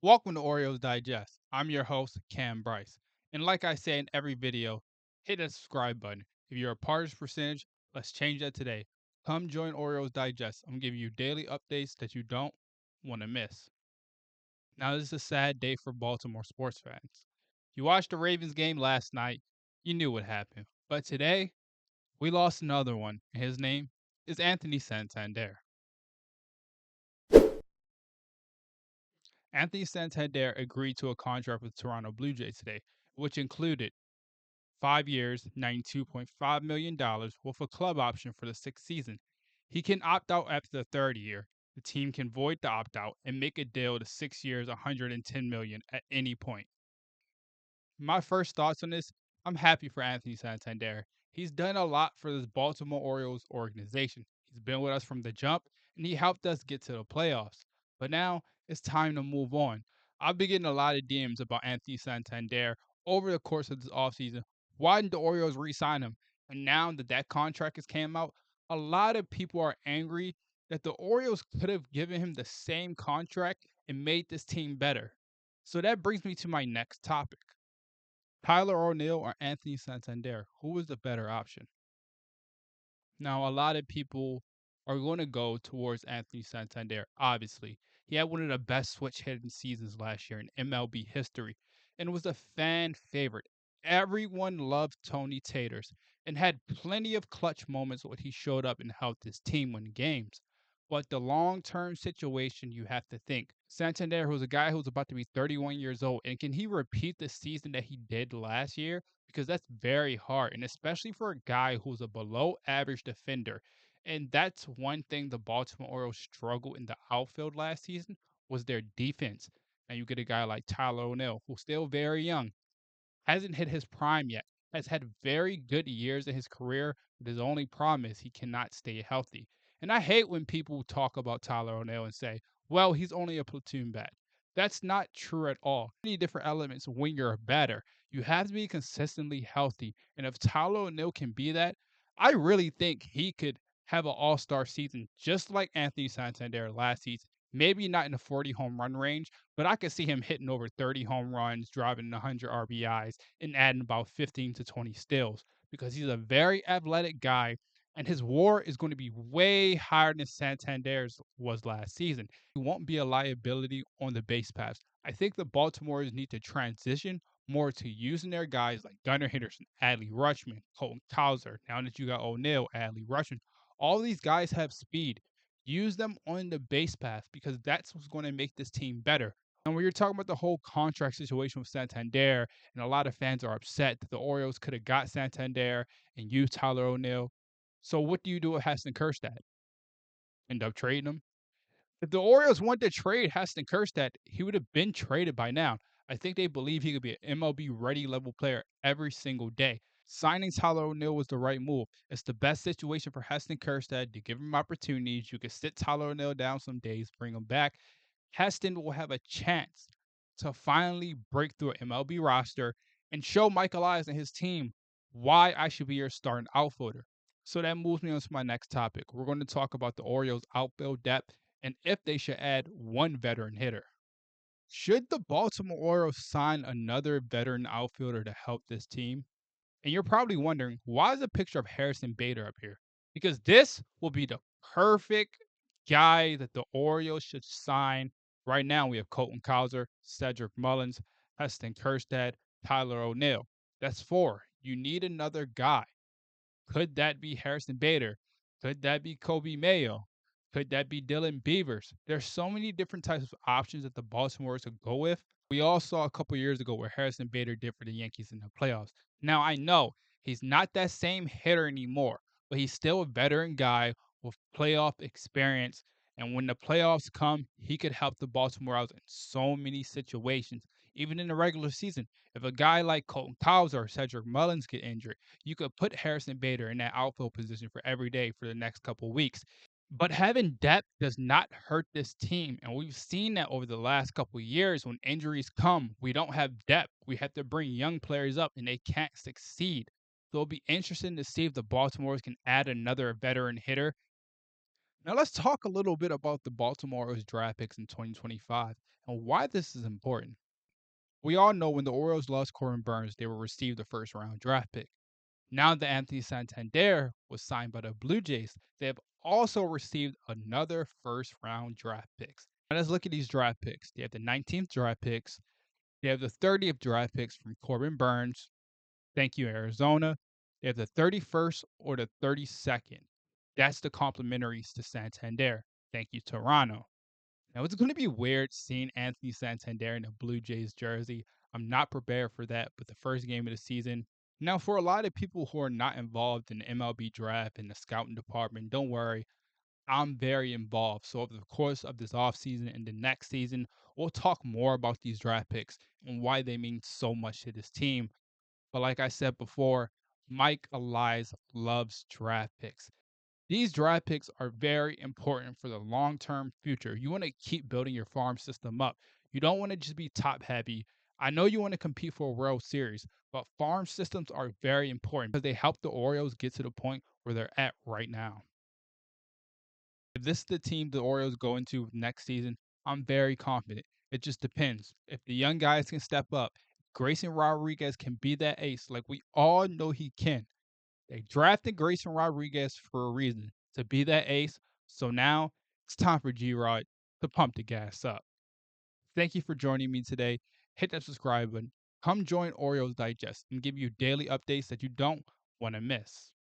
Welcome to Orioles Digest. I'm your host, Kam Brice. And like I say in every video, hit that subscribe button. If you're a part of this percentage, let's change that today. Come join Orioles Digest. I'm giving you daily updates that you don't want to miss. Now, this is a sad day for Baltimore sports fans. You watched the Ravens game last night, you knew what happened. But today, we lost another one, and his name is Anthony Santander. Anthony Santander agreed to a contract with Toronto Blue Jays today, which included 5 years, $92.5 million with a club option for the sixth season. He can opt out after the third year. The team can void the opt out and make a deal to 6 years, $110 million at any point. My first thoughts on this, I'm happy for Anthony Santander. He's done a lot for this Baltimore Orioles organization. He's been with us from the jump and he helped us get to the playoffs. But now it's time to move on. I've been getting a lot of DMs about Anthony Santander over the course of this offseason. Why didn't the Orioles re-sign him? And now that that contract has came out, a lot of people are angry that the Orioles could have given him the same contract and made this team better. So that brings me to my next topic. Tyler ONeil or Anthony Santander, who was the better option? Now, a lot of people are going to go towards Anthony Santander, obviously. He had one of the best switch hitting seasons last year in MLB history and was a fan favorite. Everyone loved Tony Taters and had plenty of clutch moments when he showed up and helped his team win games. But the long term situation, you have to think. Santander, who's a guy who's about to be 31 years old, and can he repeat the season that he did last year? Because that's very hard, and especially for a guy who's a below average defender. And that's one thing the Baltimore Orioles struggled in the outfield last season was their defense. And you get a guy like Tyler ONeil, who's still very young, hasn't hit his prime yet, has had very good years in his career, but his only problem is he cannot stay healthy. And I hate when people talk about Tyler ONeil and say, well, he's only a platoon bat. That's not true at all. Many different elements when you're a batter. You have to be consistently healthy. And if Tyler ONeil can be that, I really think he could have an all-star season just like Anthony Santander last season. Maybe not in the 40 home run range, but I could see him hitting over 30 home runs, driving 100 RBIs, and adding about 15 to 20 steals because he's a very athletic guy, and his WAR is going to be way higher than Santander's was last season. He won't be a liability on the base paths. I think the Baltimore's need to transition more to using their guys like Gunnar Henderson, Adley Rutschman, Colton Cowser. Now that you got ONeil, Adley Rutschman, all these guys have speed. Use them on the base path because that's what's going to make this team better. And when you're talking about the whole contract situation with Santander, and a lot of fans are upset that the Orioles could have got Santander and used Tyler ONeil. So what do you do with Heston Kjerstad? End up trading him? If the Orioles want to trade Heston Kjerstad, he would have been traded by now. I think they believe he could be an MLB ready level player every single day. Signing Tyler ONeil was the right move. It's the best situation for Heston Kjerstad to give him opportunities. You can sit Tyler ONeil down some days, bring him back. Heston will have a chance to finally break through an MLB roster and show Mike Elias and his team why I should be your starting outfielder. So that moves me on to my next topic. We're going to talk about the Orioles' outfield depth and if they should add one veteran hitter. Should the Baltimore Orioles sign another veteran outfielder to help this team? And you're probably wondering, why is a picture of Harrison Bader up here? Because this will be the perfect guy that the Orioles should sign. Right now, we have Colton Cowser, Cedric Mullins, Heston Kjerstad, Tyler ONeil. That's four. You need another guy. Could that be Harrison Bader? Could that be Kobe Mayo? Could that be Dylan Beavers? There's so many different types of options that the Baltimore could go with. We all saw a couple years ago where Harrison Bader did for the Yankees in the playoffs. Now I know he's not that same hitter anymore, but he's still a veteran guy with playoff experience. And when the playoffs come, he could help the Baltimore out in so many situations, even in the regular season. If a guy like Colton Cowser or Cedric Mullins get injured, you could put Harrison Bader in that outfield position for every day for the next couple weeks. But having depth does not hurt this team. And we've seen that over the last couple of years when injuries come. We don't have depth. We have to bring young players up and they can't succeed. So it'll be interesting to see if the Baltimores can add another veteran hitter. Now let's talk a little bit about the Baltimore Orioles draft picks in 2025. and why this is important. We all know when the Orioles lost Corbin Burnes, they will receive the first round draft pick. Now that Anthony Santander was signed by the Blue Jays, they have also received another first round draft picks. Now let's look at these draft picks. They have the 19th draft picks. They have the 30th draft picks from Corbin Burnes. Thank you, Arizona. They have the 31st or the 32nd. That's the complimentaries to Santander. Thank you, Toronto. Now, it's going to be weird seeing Anthony Santander in a Blue Jays jersey. I'm not prepared for that, but the first game of the season. Now, for a lot of people who are not involved in the MLB draft and the scouting department, don't worry. I'm very involved. So, over the course of this offseason and the next season, we'll talk more about these draft picks and why they mean so much to this team. But like I said before, Mike Elias loves draft picks. These draft picks are very important for the long term future. You want to keep building your farm system up. You don't want to just be top heavy. I know you want to compete for a World Series, but farm systems are very important because they help the Orioles get to the point where they're at right now. If this is the team the Orioles go into next season, I'm very confident. It just depends. If the young guys can step up, Grayson Rodriguez can be that ace like we all know he can. They drafted Grayson Rodriguez for a reason, to be that ace. So now it's time for G Rod to pump the gas up. Thank you for joining me today. Hit that subscribe button. Come join Orioles Digest and give you daily updates that you don't want to miss.